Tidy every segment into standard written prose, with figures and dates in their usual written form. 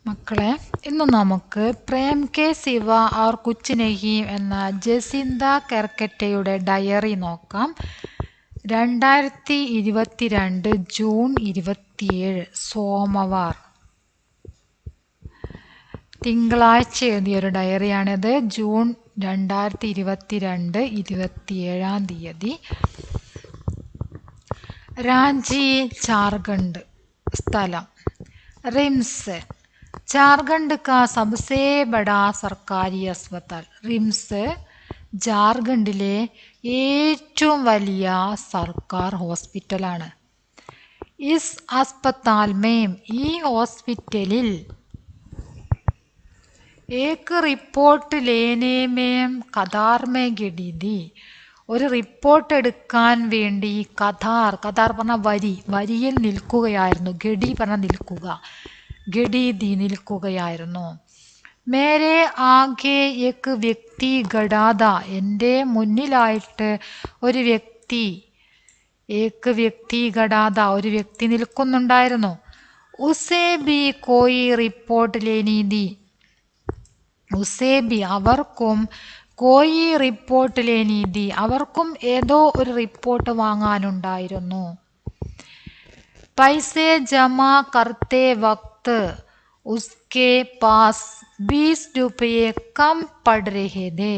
മക്കളെ, ഇന്ന് നമുക്ക് പ്രേം കെ സിവ ഓർ കുച്ച് നഹീം എന്ന ജസിന്ത കെർക്കറ്റയുടെ ഡയറി നോക്കാം. 2022 ജൂൺ 27 സോമവാർ തിങ്കളാഴ്ച എഴുതിയൊരു ഡയറിയാണിത്. ജൂൺ 2022 27 രാഞ്ചി झारखंड സ്ഥലം റിംസ്. झारखंड का सबसे बड़ा सरकारी अस्पताल. റിംസ് ജാർഖണ്ഡിലെ ഏറ്റവും വലിയ സർക്കാർ ഹോസ്പിറ്റലാണ്. ഇസ് അസ്പതാൽ മേം ഈ ഹോസ്പിറ്റലിൽ एक റിപ്പോർട്ട് ലേനെ മേം കതാർ മേ ഗഡിതി ഒരു റിപ്പോർട്ട് എടുക്കാൻ വേണ്ടി കതാർ പറഞ്ഞ വരിയിൽ നിൽക്കുകയായിരുന്നു. ഗഡി പറഞ്ഞ നിൽക്കുക, ഗഡീതി നിൽക്കുകയായിരുന്നു. മേരെ ആകെ ഏക് വ്യക്തി ഖടാത എൻ്റെ മുന്നിലായിട്ട് ഒരു വ്യക്തി, ഏക് വ്യക്തി ഖടാത ഒരു വ്യക്തി നിൽക്കുന്നുണ്ടായിരുന്നു. ഉസേ ബി കോയി റിപ്പോർട്ട് ലേനി ദി ഉസേ ബി അവർക്കും കോയി റിപ്പോർട്ട് ലേനി ദി അവർക്കും ഏതോ ഒരു റിപ്പോർട്ട് വാങ്ങാനുണ്ടായിരുന്നു. പൈസെ ജമാ കർത്തെ വക്ത് ഉസ്കെ പാസ് 20 രൂപയെ കം പഡ് രഹേ ഥേ.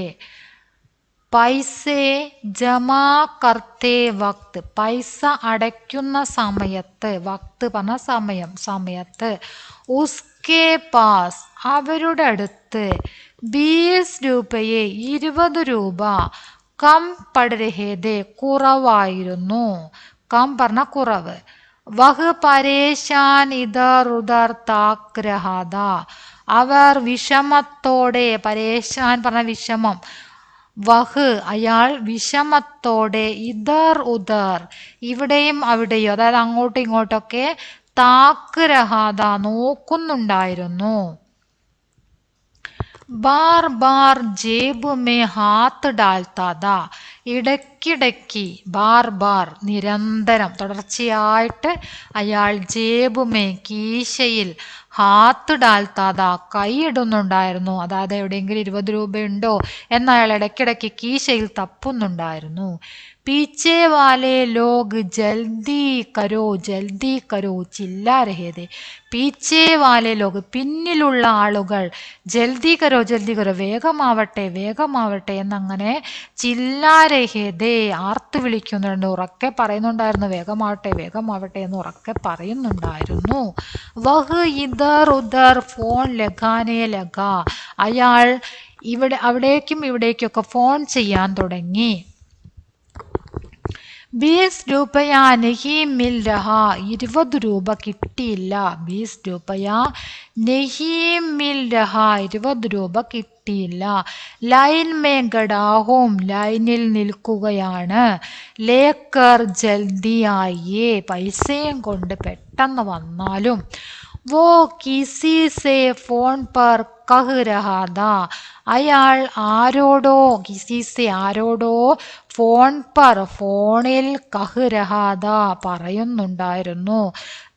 പൈസെ ജമാ കർത്തെ വക്ത് പൈസ അടയ്ക്കുന്ന സമയത്ത്, വക്ത് പറഞ്ഞ സമയത്ത്, ഉസ്കെ പാസ് അവരുടെ അടുത്ത് 20 രൂപയെ 20 രൂപ കം പഡ് രഹേ ഥേ കുറവായിരുന്നു. കം പറഞ്ഞ കുറവ്. വഹ് പരേശാൻ ഇധർ ഉധർ താക് രഹാ ഥാ അവർ വിഷമത്തോടെ, പരേശാൻ പറഞ്ഞ വിഷമം, വഹ് അയാൾ വിഷമത്തോടെ, ഇധർ ഉധർ ഇവിടെയും അവിടെയും, അതായത് അങ്ങോട്ടും ഇങ്ങോട്ടൊക്കെ, താക് രഹാ Tha നോക്കുന്നുണ്ടായിരുന്നു. Bar bar ജേബ് may Haat ഡാൽത്താ Tha ഇടയ്ക്കിടയ്ക്ക്, ബാർ നിരന്തരം തുടർച്ചയായിട്ട് അയാൾ ജേബ് മേ കീശയിൽ, ഹാത്ത് ഡാൽത്താ ഥാ കൈയിടുന്നുണ്ടായിരുന്നു. അതായത് എവിടെയെങ്കിലും 20 രൂപയുണ്ടോ എന്ന് അയാൾ ഇടയ്ക്കിടയ്ക്ക് കീശയിൽ തപ്പുന്നുണ്ടായിരുന്നു. പീച്ചെ വാലെ ലോഗ് ജൽദി കരോ ചില്ലാ രഹേ ഥേ. പീച്ചെ വാലെ ലോഗ് പിന്നിലുള്ള ആളുകൾ, ജൽദി കരോ വേഗമാവട്ടെ എന്നങ്ങനെ ചില്ലാ രഹേ ഥേ ആർത്ത് വിളിക്കുന്നുണ്ട്, ഉറക്കെ പറയുന്നുണ്ടായിരുന്നു. വേഗമാവട്ടെ എന്ന് ഉറക്കെ പറയുന്നുണ്ടായിരുന്നു. വഹ് ഇധർ ഉധർ ഫോൺ ലഗാനെ ലഗാ അയാൾ അവിടേക്കും ഇവിടേക്കൊക്കെ ഫോൺ ചെയ്യാൻ തുടങ്ങി. 20 രൂപയാ നഹി മിൽ രഹാ 20 രൂപ കിട്ടിയില്ല. 20 രൂപയാ നഹി മിൽ രഹാ 20 രൂപ കിട്ടിയില്ല. ലൈൻ മേ ഖടാഹൂം ലൈനിൽ നിൽക്കുകയാണ്. ലേക്കർ ജൽദി ആയിയേ പൈസയും കൊണ്ട് പെട്ടെന്ന് വന്നാലും. വോ കിസി സേ ഫോൺ പർ കഹ് രഹാ ഥാ അയാൾ ആരോടോ, കിസിസെ ആരോടോ, ഫോണിൽ കഹ് രഹാ ഥാ പറയുന്നുണ്ടായിരുന്നു.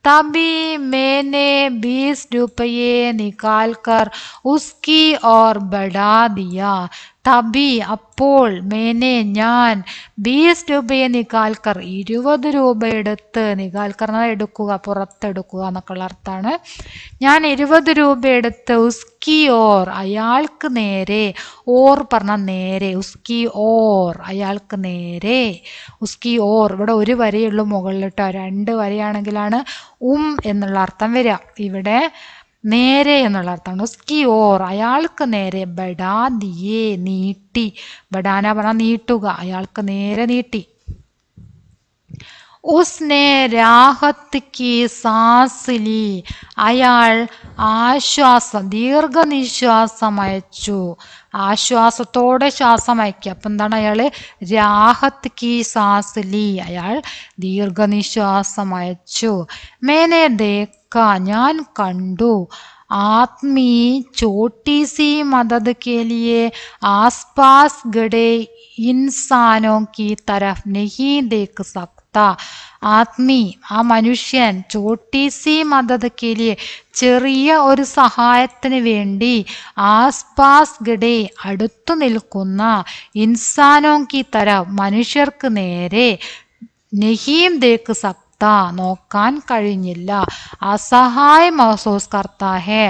തബി മേനെ 20 രൂപയെ നികാൽ കർ ഉസ്കി ഓർ ബഡാ ദിയാ. തബി അപ്പോൾ, മേനെ ഞാൻ, 20 രൂപയെ നികാൽ കർ 20 രൂപ എടുത്ത്, നികാൽ കർ എടുക്കുക, പുറത്തെടുക്കുക എന്നൊക്കെയുള്ള അർത്ഥമാണ്. ഞാൻ 20 രൂപ എടുത്ത്, ഉസ്കി ഓർ അയാൾക്ക് നേരെ, ഓർ പറഞ്ഞ നേരെ, ഉസ്കി ഓർ അയാൾക്ക് നേരെ, ഉസ്കി ഓർ ഇവിടെ ഒരു വരയുള്ളൂ മുകളിലിട്ടോ, 2 വരയാണെങ്കിലാണ് എന്നുള്ള അർത്ഥം വരിക. ഇവിടെ നേരെ എന്നുള്ള അർത്ഥമാണ്. ഉസ്കി ഓർ അയാൾക്ക് നേരെ, ബഡാ ദിയേ നീട്ടി, ബഡാന പറഞ്ഞ നീട്ടുക, അയാൾക്ക് നേരെ നീട്ടി. ഉസ്നെ രാഹത്ത് കി സാസ് ലി അയാൾ ദീർഘനിശ്വാസം അയച്ചു. ആശ്വാസത്തോടെ ശ്വാസം അയക്കുക. അപ്പം എന്താണ് അയാൾ രാഹത്ത് കി സാസ് ലി അയാൾ ദീർഘനിശ്വാസം അയച്ചു. മേനെ ദേക്ക ഞാൻ കണ്ടു. ആദ്മി छोटी सी मदद के लिए आसपास खड़े इंसानों की तरफ नहीं देख सकता. ആത്മീ ആ മനുഷ്യൻ ചോട്ടീസി മദത് കേലിയെ ചെറിയ ഒരു സഹായത്തിന് വേണ്ടി ആസ്പാസ് ഗഡേ അടുത്തു നിൽക്കുന്ന ഇൻസാനോ കി തരഫ് മനുഷ്യർക്ക് നേരെ നഹീം ദേഖ് സക്ത നോക്കാൻ കഴിഞ്ഞില്ല. അസഹായ മഹസൂസ് കർത്താ ഹെ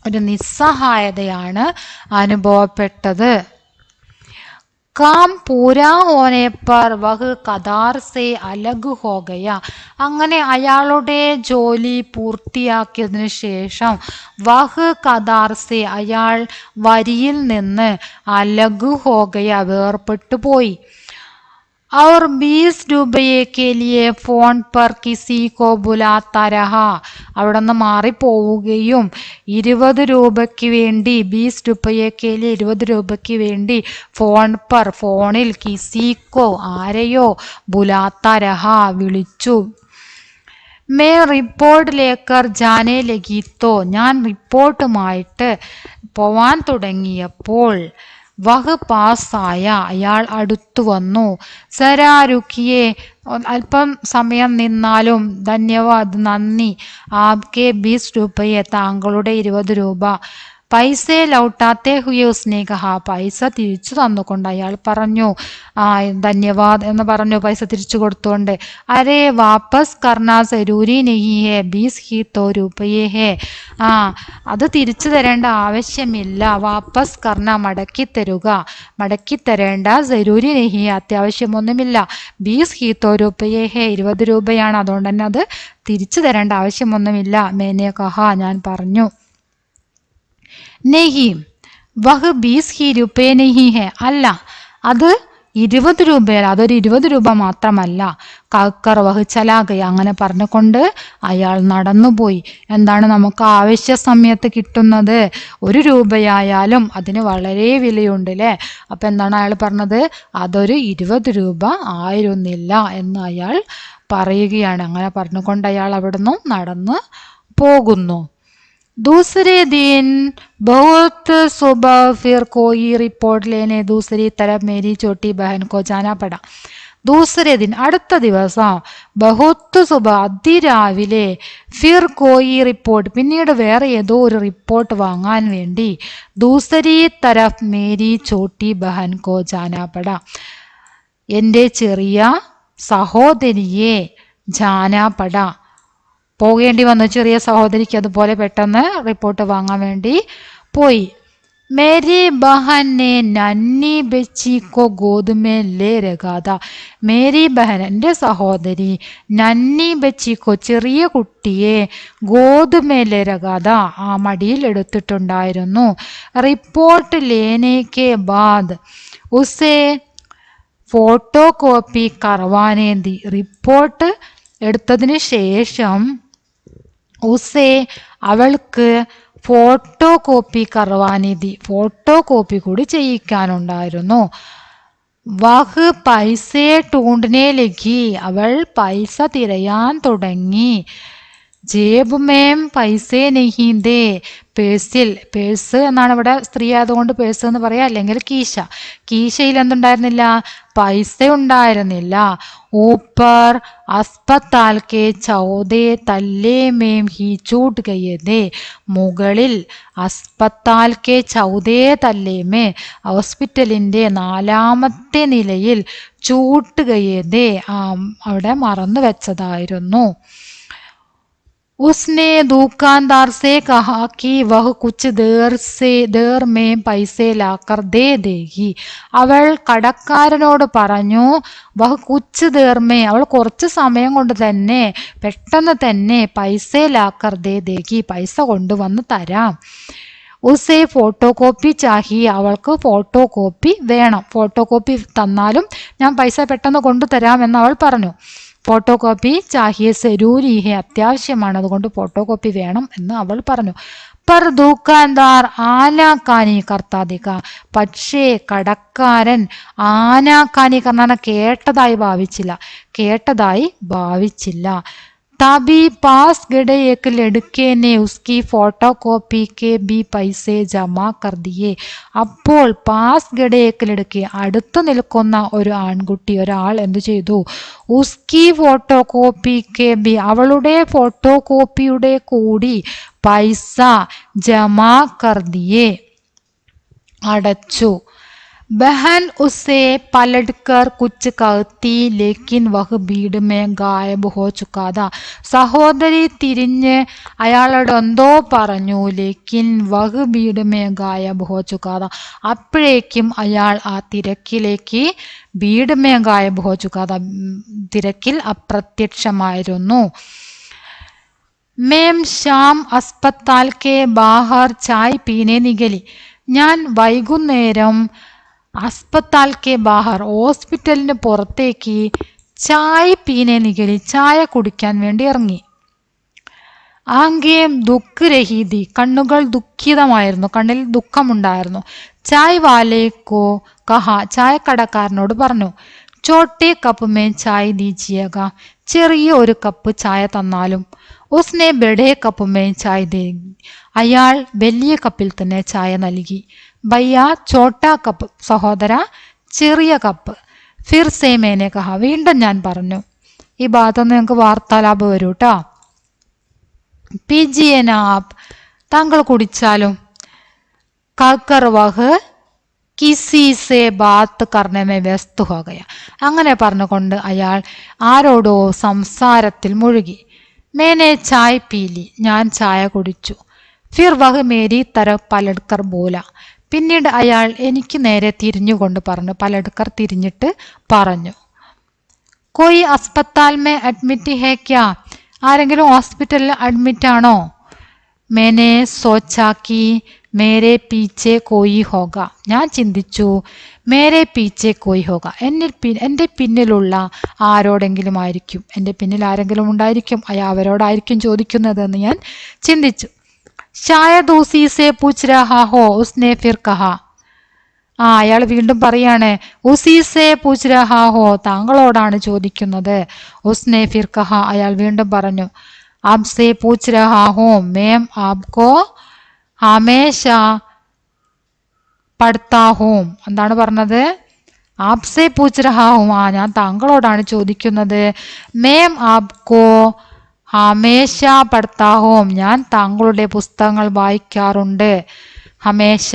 ഒരു നിസ്സഹായതയാണ് അനുഭവപ്പെട്ടത്. കാം പൂരാ ഹോനെ പർ വഹ് കതാർ സെ അലഗ് ഹോ ഗയ അങ്ങനെ അയാളുടെ ജോലി പൂർത്തിയാക്കിയതിനു ശേഷം വഹ് കതാർ സെ അയാൾ വരിയിൽ നിന്ന് അലഗ് ഹോ ഗയ വേർപെട്ടു പോയി. और 20 രൂപയെ के लिए ഫോൺ पर किसी को बुलाता रहा അവിടെ നിന്ന് മാറിപ്പോവുകയും 20 രൂപയ്ക്ക് വേണ്ടി 20 രൂപയെ के लिए 20 രൂപയ്ക്ക് വേണ്ടി ഫോണിൽ കിസിക്കോ ആരെയോ ബുലാത്ത രഹ വിളിച്ചു. മേ റിപ്പോർട്ട് ലേക്കർ ജാനെ ലഗീത്തോ ഞാൻ റിപ്പോർട്ടുമായിട്ട് പോവാൻ തുടങ്ങിയപ്പോൾ വഹ് പാസായ അയാൾ അടുത്തു വന്നു. സരാ രുക്കിയെ അല്പം സമയം നിന്നാലും ധന്യവാദ് നന്ദി. ആപ്കെ 20 രൂപയെ താങ്കളുടെ 20 രൂപ. പൈസ ലൗട്ടാത്തെ ഹുയെ ഉസ്നെ കഹാ പൈസ തിരിച്ചു തന്നുകൊണ്ട് അയാൾ പറഞ്ഞു. ധന്യവാദ് എന്ന് പറഞ്ഞു പൈസ തിരിച്ചു കൊടുത്തുകൊണ്ട്. അരേ വാപ്പസ് കർണ സരൂരി നഹി ഹേ 20 ഹി തോ രൂപയേ ഹേ അത് തിരിച്ചു തരേണ്ട ആവശ്യമില്ല. വാപ്പസ് കർണ മടക്കി തരുക മടക്കി തരേണ്ട സരൂരി നഹി അത്യാവശ്യമൊന്നുമില്ല. 20 ഹി തോ രൂപയേ ഹേ 20 രൂപയാണ് അതുകൊണ്ട് തന്നെ അത് തിരിച്ചു തരേണ്ട ആവശ്യമൊന്നുമില്ല. മേനെ കഹാ ഞാൻ പറഞ്ഞു. നെഹി വഹ് 20 ഹി രൂപേ നെഹി ഹേ അല്ല അത് 20 രൂപയല്ല അതൊരു 20 രൂപ മാത്രമല്ല. കക്കർ വഹ് ചലാഗയ അങ്ങനെ പറഞ്ഞുകൊണ്ട് അയാൾ നടന്നുപോയി. എന്താണ് നമുക്ക് ആവശ്യ സമയത്ത് കിട്ടുന്നത് 1 രൂപയായാലും അതിന് വളരെ വിലയുണ്ട് അല്ലേ. അപ്പം എന്താണ് അയാൾ പറഞ്ഞത് അതൊരു 20 രൂപ ആയിരുന്നില്ല എന്ന് അയാൾ പറയുകയാണ്. അങ്ങനെ പറഞ്ഞുകൊണ്ട് അയാൾ അവിടുന്ന് നടന്നു പോകുന്നു. दूसरे दिन बहुत सुबह फिर कोई रिपोर्ट लेने दूसरी तरफ मेरी छोटी बहन को जाना पड़ा. दूसरे दिन അടുത്ത ദിവസം ബഹുത്ത് സുബ അതിരാവിലെ ഫിർ കോയി റിപ്പോർട്ട് പിന്നീട് വേറെ ഏതോ ഒരു റിപ്പോർട്ട് വാങ്ങാൻ വേണ്ടി ദൂസരി തരഫ് മേരി ചോട്ടി ബഹൻ കോ ജാനാ പട എൻ്റെ ചെറിയ സഹോദരിയെ ജാനാ പട പോകേണ്ടി വന്നു. ചെറിയ സഹോദരിക്ക് അതുപോലെ പെട്ടെന്ന് റിപ്പോർട്ട് വാങ്ങാൻ വേണ്ടി പോയി. മേരി ബഹൻ ने നന്നി ബച്ചി കോ ഗോദ് മേ ലേ രഖാ താ മേരി ബഹൻ എൻ്റെ സഹോദരി നന്നി ബച്ചി കോ ചെറിയ കുട്ടിയെ ഗോദ് മേ ലേ രഖാ താ ആ മടിയിൽ എടുത്തിട്ടുണ്ടായിരുന്നു. റിപ്പോർട്ട് ലേനെ കെ ബാദ് ഉസേ ഫോട്ടോ കോപ്പി കർവാനേ ദി റിപ്പോർട്ട് എടുത്തതിന് ശേഷം ഉസേ അവൾക്ക് ഫോട്ടോ കോപ്പി കർവാനിധി ഫോട്ടോ കോപ്പി കൂടി ചെയ്യിക്കാനുണ്ടായിരുന്നു. വഹ് പൈസേ ടൂണ്ടിനെ ലഗി അവൾ പൈസ തിരയാൻ തുടങ്ങി. ജേബ് മേം പൈസേ നഹീന്തേ പേഴ്സ് എന്നാണ് ഇവിടെ സ്ത്രീ ആയതുകൊണ്ട് പേഴ്സ് എന്ന് പറയാം, അല്ലെങ്കിൽ കീശയിൽ എന്തുണ്ടായിരുന്നില്ല പൈസ ഉണ്ടായിരുന്നില്ല. ഊപ്പർ അസ്പത്താൽ കെ ചൗദേ തല്ലേ മേം ഹി ചൂട്ട് ഗയേ മുകളിൽ അസ്പത്താൽ കെ ചൗദേ തല്ലേ മേ ഹോസ്പിറ്റലിൻ്റെ 4ാമത്തെ നിലയിൽ ചൂട്ട് ഗയേ അവിടെ മറന്നു വെച്ചതായിരുന്നു. उसने दुकानदार से कहा कि वह कुछ देर में पैसे लाकर दे देगी. അവൾ കടക്കാരനോട് പറഞ്ഞു വഹ് കുച്ച് ദേർമേ അവൾ കുറച്ച് സമയം കൊണ്ട് തന്നെ പെട്ടെന്ന് തന്നെ പൈസ ലാക്കർ ദേ ദേഗി പൈസ കൊണ്ടുവന്ന് തരാം. ഉസേ ഫോട്ടോ കോപ്പി ചാഹി അവൾക്ക് ഫോട്ടോ കോപ്പി വേണം, ഫോട്ടോ കോപ്പി തന്നാലും ഞാൻ പൈസ പെട്ടെന്ന് കൊണ്ടുതരാം എന്ന് അവൾ പറഞ്ഞു. ഫോട്ടോ കോപ്പി ചാഹിയെ സരൂരി ഹെ അത്യാവശ്യമാണ് അതുകൊണ്ട് ഫോട്ടോ കോപ്പി വേണം എന്ന് അവൾ പറഞ്ഞു. പർ ദുക്കാൻദാർ ആനാക്കാനി കർത്താദിക പക്ഷേ കടക്കാരൻ ആനാക്കാനി കർണാന കേട്ടതായി ഭാവിച്ചില്ല. तभी पास गए एक लड़के ने उसकी फोटोकॉपी के भी पैसे ജമാ कर दिए. അപ്പോൾ പാസ് ഗഡെ ഏക് ലഡ്കെ അടുത്ത് നിൽക്കുന്ന ഒരു ആൺകുട്ടി ഒരാൾ എന്തു ചെയ്തു? ഉസ്കി ഫോട്ടോ കോപ്പി കെ ബി അവളുടെ ഫോട്ടോ കോപ്പിയുടെ കൂടി പൈസ ജമാ കർ ദിയെ അടച്ചു. बहन उसे पलटकर कुछ कहती लेकिन वह भीड़ में गायब हो चुका था. സഹോദരി തിരിഞ്ഞ് അയാളോട് എന്തോ പറഞ്ഞു. ലേക്കിൻ വഹ് ഭീഡ് മേ ഗായബ് ഹോ ചുക്കാ താ അപ്പോഴേക്കും അയാൾ ആ തിരക്കിലേക്ക് ഭീഡ് മേ ഗായബ് ഹോ ചുക്കാ താ തിരക്കിൽ അപ്രത്യക്ഷമായിരുന്നു. മേം ഷാം അസ്പത്താൽ കെ ബാഹർ ചായ് പീനെ നികലി. ഞാൻ വൈകുന്നേരം അസ്പത്താൽ കെ ബാഹർ ഹോസ്പിറ്റലിന് പുറത്തേക്ക് ചായ പീനെ നികലി ചായ കുടിക്കാൻ വേണ്ടി ഇറങ്ങി. ആംഗേം ദുഃഖ് രഹീതി കണ്ണുകൾ ദുഃഖിതമായിരുന്നു, കണ്ണിൽ ദുഃഖമുണ്ടായിരുന്നു. ചായ് വാലേക്കോ കഹ ചായക്കടക്കാരനോട് പറഞ്ഞു. ചോട്ടെ കപ്പ് മേ ചായ് ദീജിയേഗ ചെറിയ ഒരു കപ്പ് ചായ തന്നാലും. ഉസ്നെ ബഡേ കപ്പ് മേ ചായ് ദേ അയാൾ വലിയ കപ്പിൽ തന്നെ ചായ നൽകി. ഭയ്യ ചോട്ടാ കപ്പ് സഹോദര ചെറിയ കപ്പ്. ഫിർ സേ മേനെ കഹ വീണ്ടും ഞാൻ പറഞ്ഞു. ഈ ഭാഗത്തുനിന്ന് നിങ്ങൾക്ക് വാർത്താലാപ് വരൂ കേട്ടോ. പീജിയെ നാപ് താങ്കൾ കുടിച്ചാലും. കർക്കർ വഹ് കിസി സേ ബാത്ത് കർണമേ വ്യസ്തു ഹോ ഗയ അങ്ങനെ പറഞ്ഞുകൊണ്ട് അയാൾ ആരോടോ സംസാരത്തിൽ മുഴുകി. മേനെ ചായ് പീലി ഞാൻ ചായ കുടിച്ചു. ഫിർ വഹ് മേരി തരഫ് പലട്കർ ബോല പിന്നീട് അയാൾ എനിക്ക് നേരെ തിരിഞ്ഞുകൊണ്ട് പറഞ്ഞു. പലട്കർ തിരിഞ്ഞിട്ട് പറഞ്ഞു. കോയി അസ്പത്താൽ മേ അഡ്മിറ്റ് ഹേ ക്യാ ആരെങ്കിലും ഹോസ്പിറ്റലിൽ അഡ്മിറ്റ് ആണോ? മേനെ സോച്ചാക്കി മേരെ പീച്ചെ കോയി ഹോഗ ഞാൻ ചിന്തിച്ചു മേരെ പീച്ചെ കോയി ഹോഗ എൻ്റെ പിന്നിലുള്ള ആരോടെങ്കിലും ആയിരിക്കും, എൻ്റെ പിന്നിൽ ആരെങ്കിലും ഉണ്ടായിരിക്കും, അവരോടായിരിക്കും ചോദിക്കുന്നതെന്ന് ഞാൻ ചിന്തിച്ചു. ഷായദ് ഉസി സേ പൂച്ച് രഹാ ഹോ ഉസ്നെ ഫിർ കഹാ അയാൾ വീണ്ടും പറയാണ്. ഉസി സേ പൂച്ച് രഹാ ഹോ താങ്കളോടാണ് ചോദിക്കുന്നത്. ഉസ്നെ ഫിർ കഹാ അയാൾ വീണ്ടും പറഞ്ഞു. ആപ് സേ പൂച്ച് രഹാ ഹോ മേം ആപ്കോ ഹമേശ പഠിത്താ ഹോം എന്താണ് പറഞ്ഞത്? ആപ് സേ പൂച്ച് രഹാ ഹോ ഞാൻ താങ്കളോടാണ് ചോദിക്കുന്നത്. മേം ആപ്കോ ഹമേശ പഠിത്താ ഹോം ഞാൻ താങ്കളുടെ പുസ്തകങ്ങൾ വായിക്കാറുണ്ട്. ഹമേശ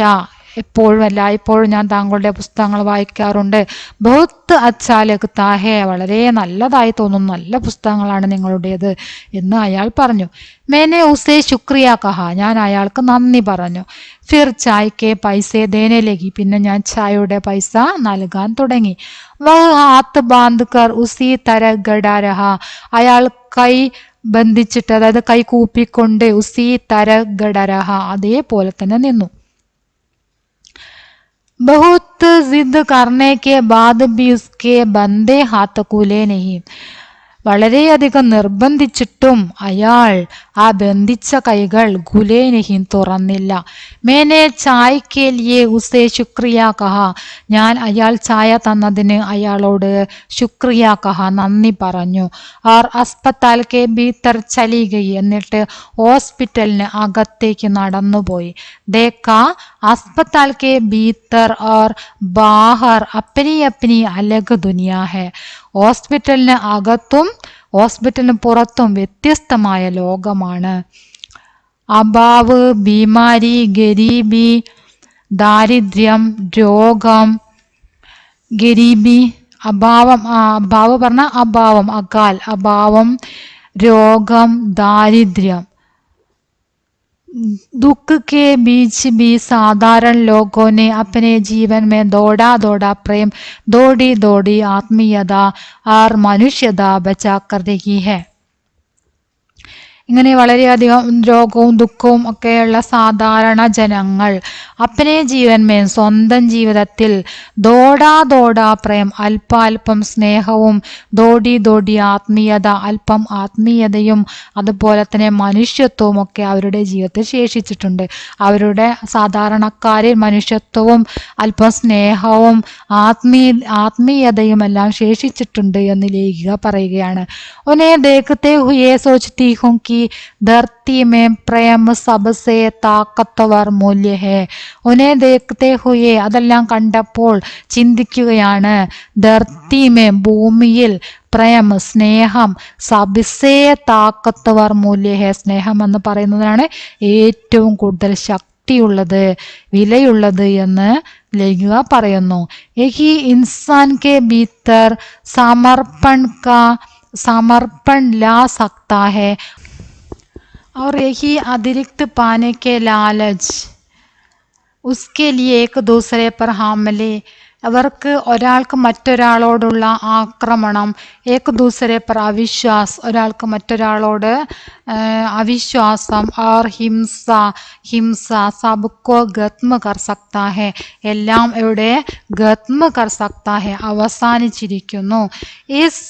എപ്പോഴും എല്ലായ്പ്പോഴും ഞാൻ താങ്കളുടെ പുസ്തകങ്ങൾ വായിക്കാറുണ്ട്. ബഹുത്ത് അച്ഛാ ലഗ്താ ഹേ വളരെ നല്ലതായി തോന്നുന്നു, നല്ല പുസ്തകങ്ങളാണ് നിങ്ങളുടേത് എന്ന് അയാൾ പറഞ്ഞു. മേനെ ഉസേ ശുക്രിയ കഹ ഞാൻ അയാൾക്ക് നന്ദി പറഞ്ഞു. ഫിർ ചായക്കെ പൈസേ ദേനെ ലഗി പിന്നെ ഞാൻ ചായയുടെ പൈസ നൽകാൻ തുടങ്ങി. വഹ് ഹാത്ത് ബാന്ദ് കർ ഉസി തര ഗഡാ രഹ അയാൾ കൈ ബന്ധിച്ചിട്ട് അതായത് കൈ കൂപ്പിക്കൊണ്ട് ഉസി തര ഗഡാ രഹ അതേപോലെ തന്നെ നിന്നു. बहुत जिद करने के बाद भी उसके बंदे हाथ खुले नहीं വളരെയധികം നിർബന്ധിച്ചിട്ടും അയാൾ ആ ബന്ധിച്ച കൈകൾ ഖുലേനഹി തുറന്നില്ല. മേനെ ചായ് കെ ലിയേ ഉസേ ശുക്രിയ കഹ ഞാൻ അയാൾ ചായ തന്നതിന് അയാളോട് ശുക്രിയ കഹ നന്ദി പറഞ്ഞു. ഓർ അസ്പത്താൽ കെ ഭീത്തർ ചലി ഗയി എന്നിട്ട് ഹോസ്പിറ്റലിന് അകത്തേക്ക് നടന്നുപോയി. ദേക്ക അസ്പത്താൽ കെ ഭീത്തർ ഓർ ബാഹർ അപ്പനി അപ്പനി അലഗ് ദുനിയാ ഹെ ഹോസ്പിറ്റലിന് അകത്തും ഹോസ്പിറ്റലിന് പുറത്തും വ്യത്യസ്തമായ ലോകമാണ്. അഭാവ്, ബീമാരി, ഗരീബി, ദാരിദ്ര്യം, രോഗം, ഗരീബി അഭാവം അഭാവ് പറഞ്ഞ അഭാവം അകാൽ അഭാവം, രോഗം, ദാരിദ്ര്യം. दुख के बीच भी साधारण लोगों ने अपने जीवन में दौड़ा दौड़ा प्रेम दौड़ी दौड़ी आत्मीयता और मनुष्यता बचा कर रही है. ഇങ്ങനെ വളരെയധികം രോഗവും ദുഃഖവും ഒക്കെയുള്ള സാധാരണ ജനങ്ങൾ അപ്പനെ ജീവൻ മേം സ്വന്തം ജീവിതത്തിൽ ദോടാ പ്രേം അല്പാൽപ്പം സ്നേഹവും ദോടി ആത്മീയത അല്പം ആത്മീയതയും അതുപോലെ തന്നെ മനുഷ്യത്വവും ഒക്കെ അവരുടെ ജീവിതത്തിൽ ശേഷിച്ചിട്ടുണ്ട്. അവരുടെ സാധാരണക്കാരിൽ മനുഷ്യത്വവും അല്പം സ്നേഹവും ആത്മീയതയും എല്ലാം ശേഷിച്ചിട്ടുണ്ട് എന്ന് ലേഖിക പറയുകയാണ്. ഉനെ ദേഖത്തെ ഹുയെ സോച്തി ഹും कि धरती में प्रेम सबसे ताकतवर മൂല്യ ഹേ. ഉനെ ദേഖത്തെ ഹുയെ അതെല്ലാം കണ്ടപ്പോൾ ചിന്തിക്കുകയാണ്. ധർത്തി മേ ഭൂമിയിൽ പ്രേം സ്നേഹം സബസേ താക്കത്തവർ മൂല്യ ഹേ. സ്നേഹം എന്ന് പറയുന്നതിനാണ് ഏറ്റവും കൂടുതൽ ശക്തിയുള്ളത് വിലയുള്ളത് എന്ന് ലേഖിക പറയുന്നു. യഹി ഇൻസാൻ കെ ഭീത്തർ समर्पण ला सकता है और यही अतिरिक्त पाने के लालच उसके लिए एक दूसरे पर हमले അവർക്ക് ഒരാൾക്ക് മറ്റൊരാളോടുള്ള ആക്രമണം ഏക് ദൂസരെ പർ അവിശ്വാസ് ഒരാൾക്ക് മറ്റൊരാളോട് അവിശ്വാസം और ഹിംസ സബ്കോ ഗത്മ കർ സക്താ ഹെ എല്ലാം ഇവിടെ ഗത്മ കർ സക്താ ഹെ അവസാനിച്ചിരിക്കുന്നു. ഇസ്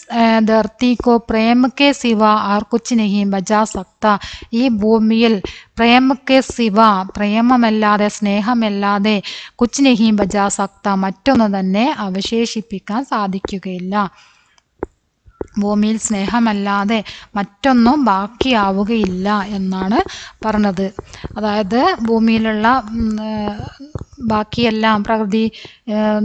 ധർത്തി കോ പ്രേം കെ സിവ ആർ കുച്ച് നഹി ബജാ സക്ത ഈ ഭൂമിയിൽ പ്രേമക്കെ സിവ പ്രേമമല്ലാതെ സ്നേഹമല്ലാതെ കുച്ച് നഹി ബജാ സക്ത മറ്റൊന്നും തന്നെ അവശേഷിപ്പിക്കാൻ സാധിക്കുകയില്ല. ഭൂമിയിൽ സ്നേഹമല്ലാതെ മറ്റൊന്നും ബാക്കിയാവുകയില്ല എന്നാണ് പറഞ്ഞത്. അതായത് ഭൂമിയിലുള്ള ബാക്കിയെല്ലാം പ്രകൃതി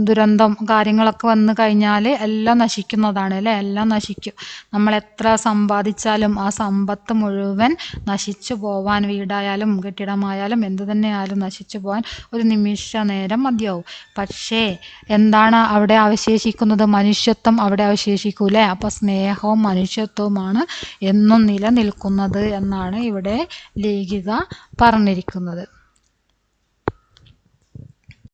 ദുരന്തം കാര്യങ്ങളൊക്കെ വന്നു കഴിഞ്ഞാൽ എല്ലാം നശിക്കുന്നതാണ് അല്ലേ. എല്ലാം നശിക്കും. നമ്മൾ എത്ര സമ്പാദിച്ചാലും ആ സമ്പത്ത് മുഴുവൻ നശിച്ചു പോവാൻ, വീടായാലും കെട്ടിടമായാലും എന്തു തന്നെയായാലും നശിച്ചു പോകാൻ ഒരു നിമിഷ നേരം മതിയാവും. പക്ഷേ എന്താണ് അവിടെ അവശേഷിക്കുന്നത്? മനുഷ്യത്വം അവിടെ അവശേഷിക്കൂലേ. അപ്പോൾ സ്നേഹവും മനുഷ്യത്വവുമാണ് എന്നും നിലനിൽക്കുന്നത് എന്നാണ് ഇവിടെ ലേഖിക പറഞ്ഞിരിക്കുന്നത്.